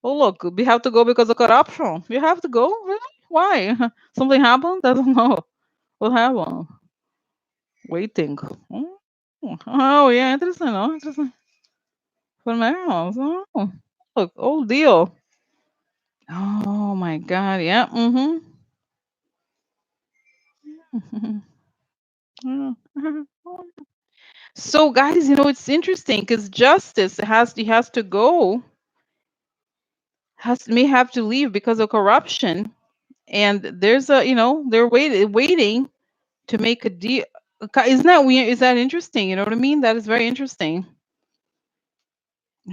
Oh, look. We have to go because of corruption. You have to go. Really? Why? Something happened? I don't know. What happened? Waiting. Oh yeah, interesting. Oh, interesting. For my house. Oh, look. Oh, deal. Oh my God. Yeah. So guys, it's interesting because justice he has to go, may have to leave because of corruption, and there's they're waiting to make a deal. Isn't that weird? Is that interesting? You know what I mean? That is very interesting.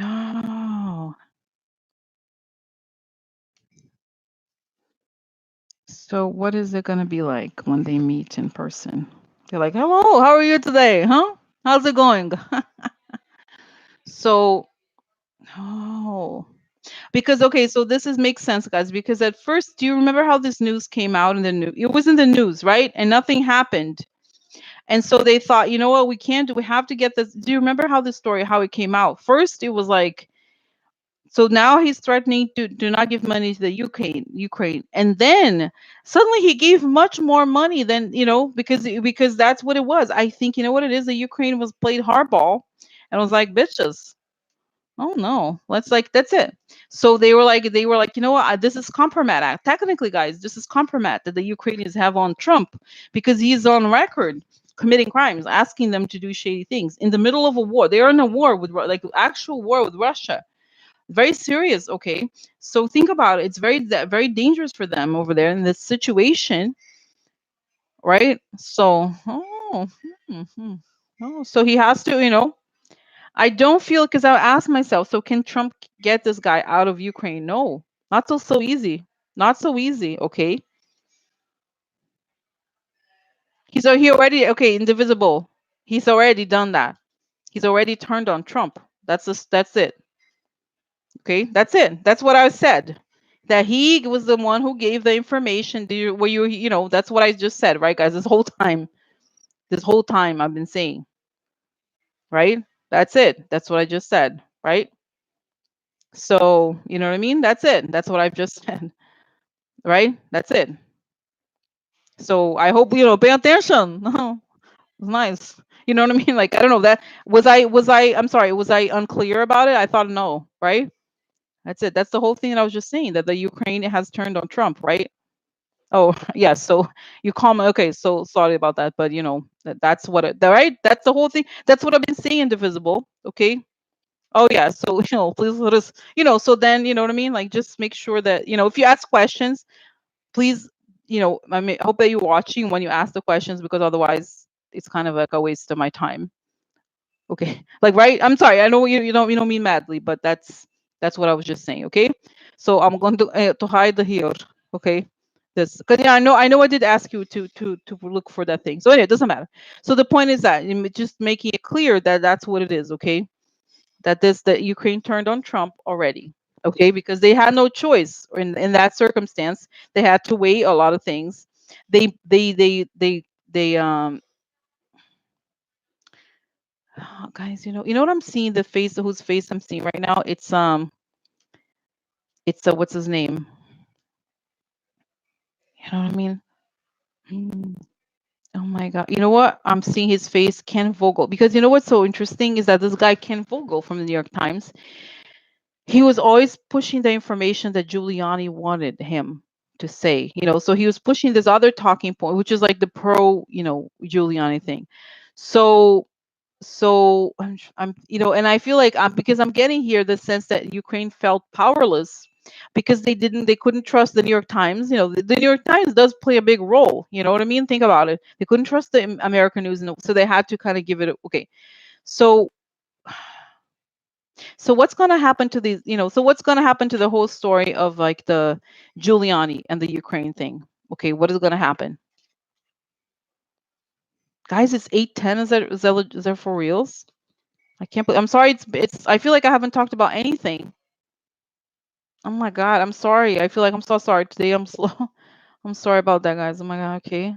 Oh. So what is it gonna be like when they meet in person? They're like, "Hello, how are you today? Huh? How's it going?" So, oh, because okay, so this is makes sense, guys. Because at first, do you remember how this news came out in the news? It was in the news, right? And nothing happened. And so they thought, you know what, we can't do. We have to get this. Do you remember how this story, how it came out? First, it was like, so now he's threatening to do not give money to the Ukraine, and then suddenly he gave much more money than, because that's what it was. I think, you know what it is. The Ukraine was played hardball, and was like, bitches. Oh no, let's like that's it. So they were like, you know what? This is compromat. Technically, guys, this is compromat that the Ukrainians have on Trump, because he's on record committing crimes, asking them to do shady things in the middle of a war. They are in a war with like actual war with Russia. Very serious, okay? So think about it. It's very dangerous for them over there in this situation, right? So, so he has to, I don't feel, because I asked myself, so can Trump get this guy out of Ukraine? No, not so easy. Not so easy, okay? He already, okay, indivisible. He's already done that. He's already turned on Trump. That's it. Okay, that's it. That's what I said. That he was the one who gave the information. That's what I just said, right, guys? This whole time I've been saying, right? That's it. That's what I just said, right? So, you know what I mean? That's it. That's what I've just said, right? That's it. So I hope, pay attention. Nice. You know what I mean? Like, I don't know, that I'm sorry, was I unclear about it? I thought no, right? That's it. That's the whole thing that I was just saying, that the Ukraine has turned on Trump, right? Oh, yeah. So you call me. Okay. So sorry about that, but that's what right. That's the whole thing. That's what I've been saying, indivisible. Okay. Oh yeah. So please let us. So then you know what I mean. Like, just make sure that if you ask questions, please. I hope that you're watching when you ask the questions, because otherwise it's kind of like a waste of my time. Okay. Like, right. I'm sorry. I know you don't mean madly, but that's what I was just saying. Okay. So I'm going to hide the here. Okay. This, because yeah, I know I did ask you to look for that thing. So anyway, it doesn't matter. So the point is that just making it clear that that's what it is. Okay. That Ukraine turned on Trump already. Okay, because they had no choice in that circumstance. They had to weigh a lot of things. They guys, what I'm seeing, the face, whose face I'm seeing right now, it's what's his name? You know what I mean? Mm, oh my god. You know what? I'm seeing his face, Ken Vogel. Because you know what's so interesting is that this guy Ken Vogel from the New York Times, he was always pushing the information that Giuliani wanted him to say. So he was pushing this other talking point, which is like the pro, Giuliani thing. So and I feel like because I'm getting here the sense that Ukraine felt powerless, because they couldn't trust the New York Times. The New York Times does play a big role. You know what I mean? Think about it. They couldn't trust the American news, so they had to kind of give it okay. So what's going to happen to these? So what's going to happen to the whole story of like the Giuliani and the Ukraine thing? Okay, what is going to happen, guys? It's 8:10. Is that for reals? I can't believe. I'm sorry. It's. I feel like I haven't talked about anything. Oh my god. I'm sorry. I feel like I'm so sorry today. I'm slow. I'm sorry about that, guys. Oh my god. Okay.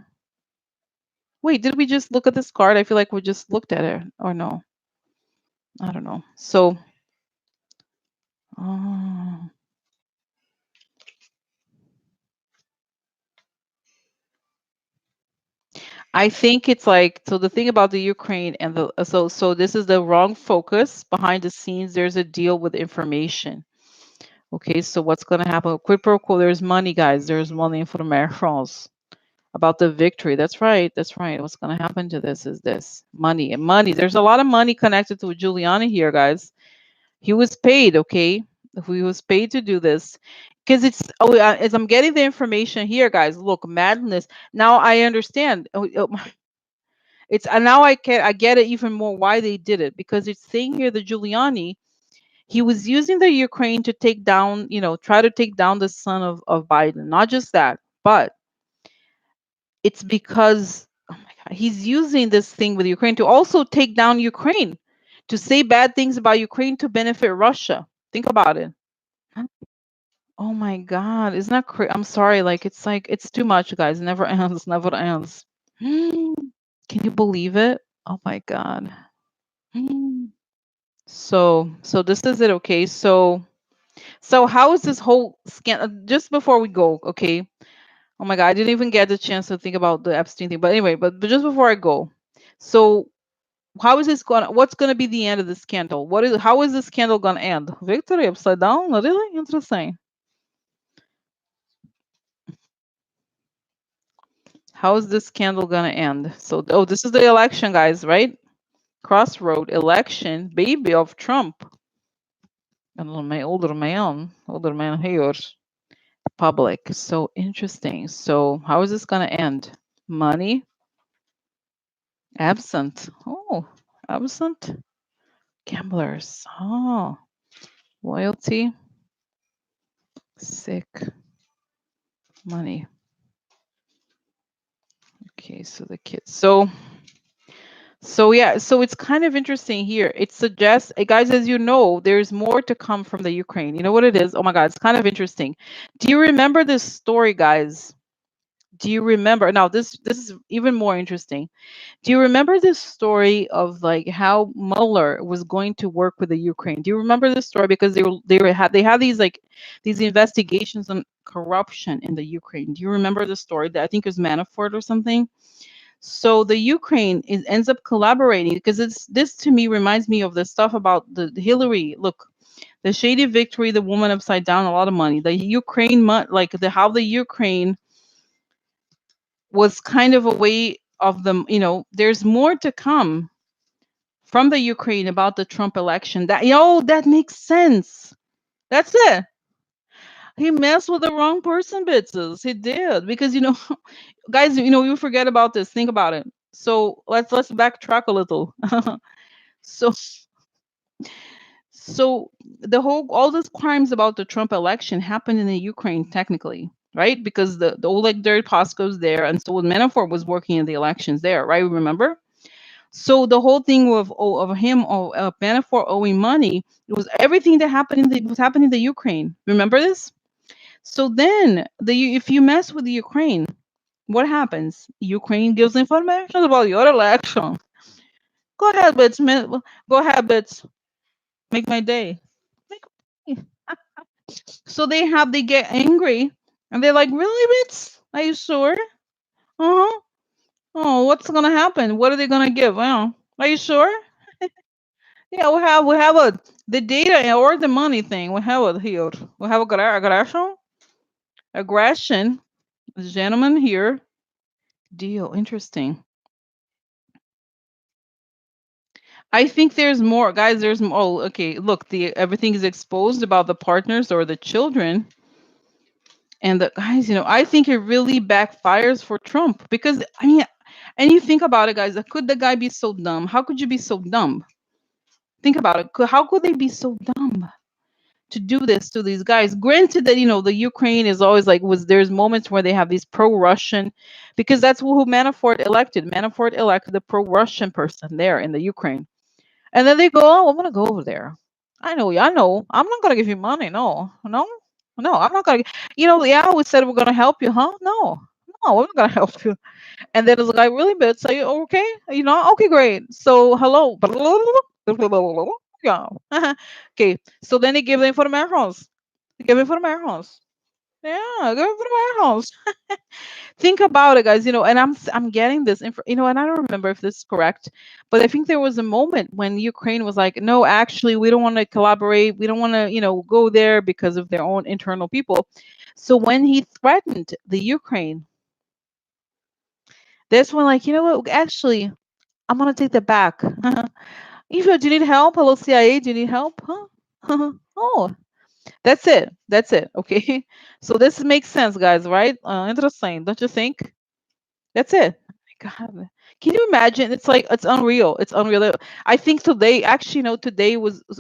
Wait, did we just look at this card? I feel like we just looked at it, or no? I don't know. So, oh, I think it's like, so the thing about the Ukraine and the so this is the wrong focus. Behind the scenes, there's a deal with information. Okay, so what's gonna happen? Quid pro quo. There's money, guys. There's money for France about the victory. That's right. That's right. What's gonna happen to this is this money and money. There's a lot of money connected to Giuliani here, guys. He was paid. Okay, he was paid to do this. Because as I'm getting the information here, guys. Look, madness. Now I understand. It's and now I get it even more why they did it, because it's saying here the Giuliani, he was using the Ukraine to take down, try to take down the son of Biden. Not just that, but it's because, oh my God, he's using this thing with Ukraine to also take down Ukraine, to say bad things about Ukraine to benefit Russia. Think about it. Oh my God, isn't that crazy? I'm sorry, like it's too much, guys. It never ends, never ends. Can you believe it? Oh my God. So this is it, okay? So how is this whole just before we go, okay? Oh my God, I didn't even get the chance to think about the Epstein thing. But anyway, but just before I go, so how is this going? What's going to be the end of the scandal? How is this scandal going to end? Victory upside down? Really interesting. How is this scandal going to end? So, oh, this is the election, guys, right? Crossroad election, baby of Trump. And my older man here. Public. So interesting. So how is this going to end? Money absent. Oh, absent. Gamblers. Oh, loyalty. Sick. Money. Okay, so the kids. So yeah, so it's kind of interesting here. It suggests, guys, as you know, there's more to come from the Ukraine. You know what it is? Oh my God, it's kind of interesting. Do you remember this story, guys? Do you remember? Now this is even more interesting. Do you remember this story of like how Mueller was going to work with the Ukraine? Do you remember this story? Because they had these investigations on corruption in the Ukraine. Do you remember the story? That I think it was Manafort or something. So the Ukraine ends up collaborating, because this to me reminds me of the stuff about the Hillary. Look, the shady victory, the woman upside down, a lot of money. The Ukraine, like how the Ukraine was kind of a way of them. There's more to come from the Ukraine about the Trump election. That makes sense. That's it. He messed with the wrong person, bitches. He did, because guys, you forget about this. Think about it. So let's backtrack a little. so so all these crimes about the Trump election happened in the Ukraine technically, right? Because the Oleg Deripaska's there, and so Manafort was working in the elections there, right? Remember? So the whole thing of him Manafort owing money, it was everything that was happening in the Ukraine. Remember this? So then if you mess with the Ukraine, what happens? Ukraine gives information about your election. Go ahead, bitch. Go ahead, bitch. Make my day. Make So they get angry, and they're like, "Really, bitch? Are you sure? Uh-huh. Oh, what's gonna happen? What are they gonna give? Oh, are you sure? Yeah, we have the data or the money thing. We have it here. We have aggression. The gentleman here. Deal. Interesting. I think there's more, guys. There's more. Oh, okay. Look, the everything is exposed about the partners or the children, and the guys. I think it really backfires for Trump, because I mean, and you think about it, guys. Could the guy be so dumb? How could you be so dumb? Think about it. How could they be so dumb to do this to these guys? Granted that the Ukraine is always like there's moments where they have these pro-Russian, because that's who Manafort elected. Manafort elected the pro-Russian person there in the Ukraine, and then they go, "Oh, I'm gonna go over there. I know, yeah, I know. I'm not gonna give you money. No, no, no. I'm not gonna. Yeah, we said we're gonna help you, huh? No, no, we're not gonna help you." And then it's like, "Really, bitch? Are you okay? Okay, great. So hello." Yeah. Okay. So then they give the informations. They give informations. Yeah, give informations. Think about it, guys. And I'm getting this and I don't remember if this is correct, but I think there was a moment when Ukraine was like, "No, actually, we don't want to collaborate. We don't want to, go there because of their own internal people." So when he threatened the Ukraine, this one, like, what? Actually, I'm gonna take that back. Eva, do you need help? Hello, CIA. Do you need help? Huh? Oh, that's it. That's it. Okay. So this makes sense, guys. Right? Interesting, don't you think? That's it. Oh my God. Can you imagine? It's like it's unreal. It's unreal. I think today, actually, today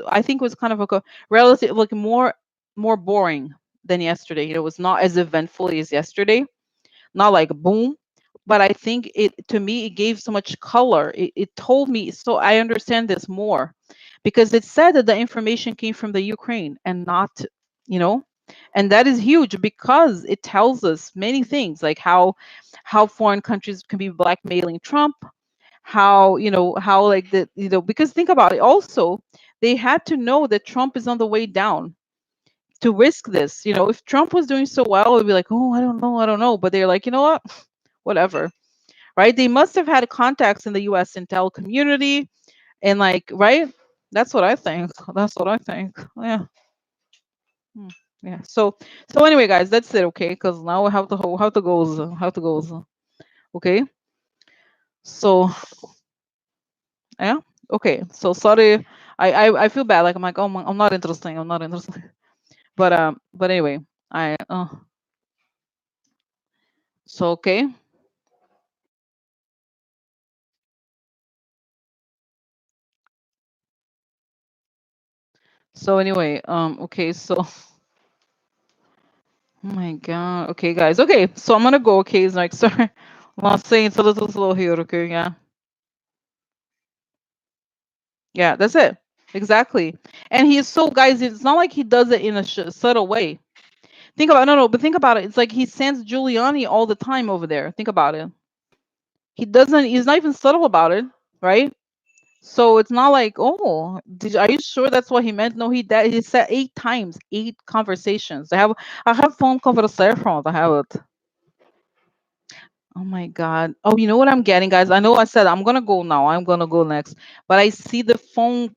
I think was kind of like a relative, like more boring than yesterday. It was not as eventful as yesterday. Not like boom, but I think it to me it gave so much color. It told me, so I understand this more, because it said that the information came from the Ukraine and not, you know, and that is huge because it tells us many things, like how foreign countries can be blackmailing Trump, how how like the because think about it also, they had to know that Trump is on the way down to risk this. If Trump was doing so well, it'd be like, oh, I don't know, but they're like, you know what, whatever, right? They must have had contacts in the US intel community, and like, right? That's what I think. That's what I think. Yeah. Hmm. Yeah. So anyway, guys, that's it. Okay, because now we have to how to goes. Okay. So yeah. Okay. So sorry. I feel bad. Like I'm like, oh, I'm not interesting. I'm not interesting. But anyway, I so okay. So anyway, okay. So oh my god. Okay, guys. Okay, so I'm gonna go. Okay, it's like sorry. I'm not saying it's a little slow here. Okay, yeah. Yeah, that's it. Exactly. And he's so, guys, it's not like he does it in a subtle way. Think about no, no, but think about it. It's like he sends Giuliani all the time over there. Think about it. He doesn't. He's not even subtle about it, right? So it's not like, oh, are you sure that's what he meant? No, he said 8 times, 8 conversations. I have phone conversations. I have it. Oh my God. Oh, you know what I'm getting, guys? I know I said I'm gonna go now. I'm gonna go next. But I see the phone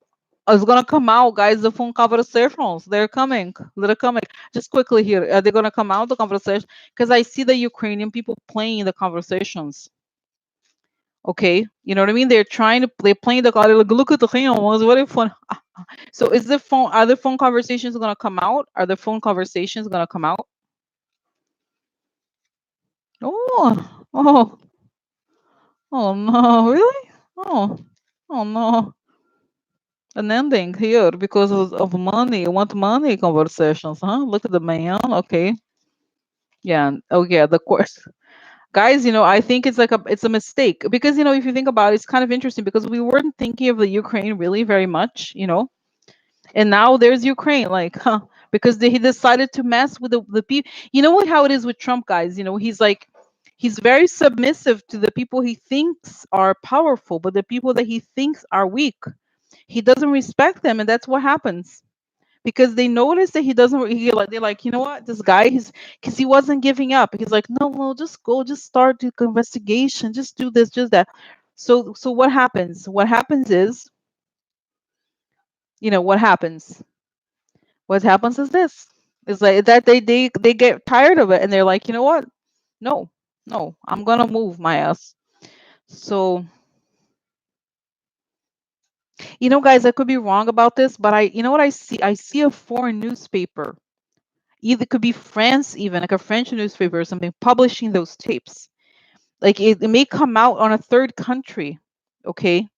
is gonna come out, guys. The phone conversations. They're coming. They're coming. Just quickly here. Are they gonna come out the conversation? Because I see the Ukrainian people playing the conversations. Okay. You know what I mean? They're playing the call. Like, look at the thing. It was very fun. So are the phone conversations gonna come out? Are the phone conversations gonna come out? Oh, oh, oh no, really? Oh, oh no. An ending here because of money. You want money conversations, huh? Look at the man. Okay. Yeah. Oh yeah, the course. Guys, I think it's a mistake because if you think about it, it's kind of interesting because we weren't thinking of the Ukraine really very much. And now there's Ukraine, like, huh? Because he decided to mess with the people. You know what? How it is with Trump, guys. He's very submissive to the people he thinks are powerful, but the people that he thinks are weak, he doesn't respect them, and that's what happens because they notice that he doesn't. They're like, you know what? This guy, because he wasn't giving up. He's like, no, no, just go, just start the investigation, just do this, just that. So what happens? What happens is, what happens? What happens is this. It's like that they get tired of it and they're like, you know what? No, no, I'm gonna move my ass. So, guys, I could be wrong about this, but you know what I see? I see a foreign newspaper, either could be France, even like a French newspaper or something, publishing those tapes. Like it may come out on a third country, okay?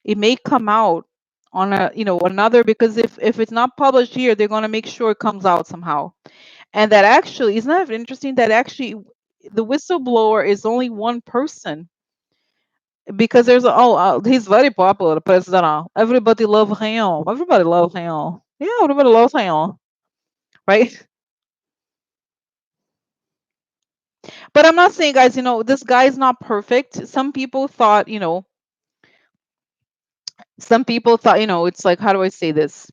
It may come out on another, because if it's not published here, they're gonna make sure it comes out somehow. And that actually, isn't that interesting that actually the whistleblower is only one person, because he's very popular, president. Everybody loves him. Everybody loves him. Yeah, everybody loves him, right? But I'm not saying, guys, this guy is not perfect. Some people thought, it's like, how do I say this?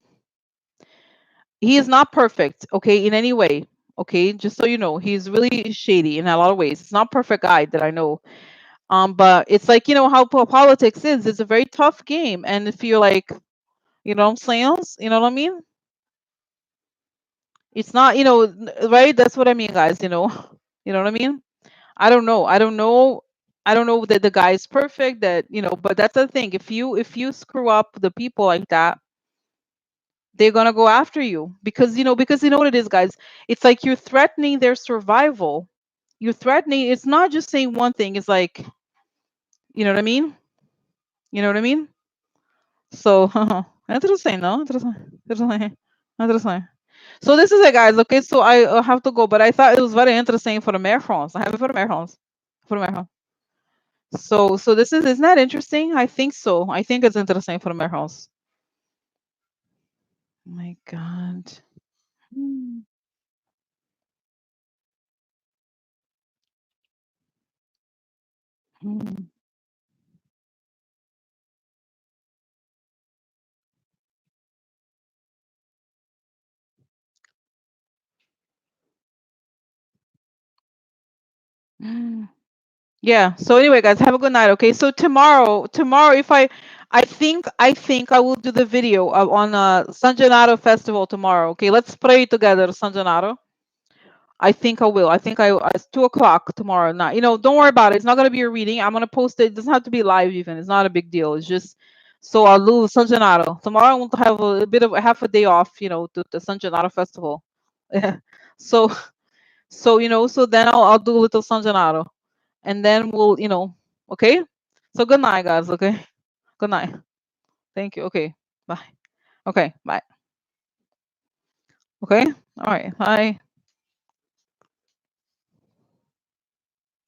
He is not perfect, okay, in any way. Okay, just so you know, he's really shady in a lot of ways. It's not perfect guy that I know. But it's like, how politics is. It's a very tough game, and if you're like, what I'm saying, you know what I mean? It's not, right? That's what I mean, guys. You know what I mean? I don't know that the guy is perfect. But that's the thing. If you screw up the people like that, they're gonna go after you because you know what it is, guys. It's like you're threatening their survival. You're threatening. It's not just saying one thing. It's like You know what I mean? You know what I mean? So, interesting, no? Interesting, interesting. So this is it, guys. Okay, so I have to go, but I thought it was very interesting for the marathons. I have it for the marathons, for the marathon. So this is, isn't that interesting? I think so. I think it's interesting for the marathons. Oh my God. Hmm. Hmm. Hmm. Yeah. So anyway, guys, have a good night. Okay. So tomorrow, if I think I will do the video on San Gennaro Festival tomorrow. Okay. Let's pray together, San Gennaro. I think I will. I think it's 2 o'clock tomorrow night. Don't worry about it. It's not gonna be a reading. I'm gonna post it. It doesn't have to be live even. It's not a big deal. It's just so I'll lose San Gennaro. Tomorrow I want to have a bit of half a day off, to the San Gennaro Festival. Yeah. So so then I'll do little San Gennaro. And then okay? So good night, guys, okay? Good night. Thank you. Okay. Bye. Okay, bye. Okay. All right. Bye.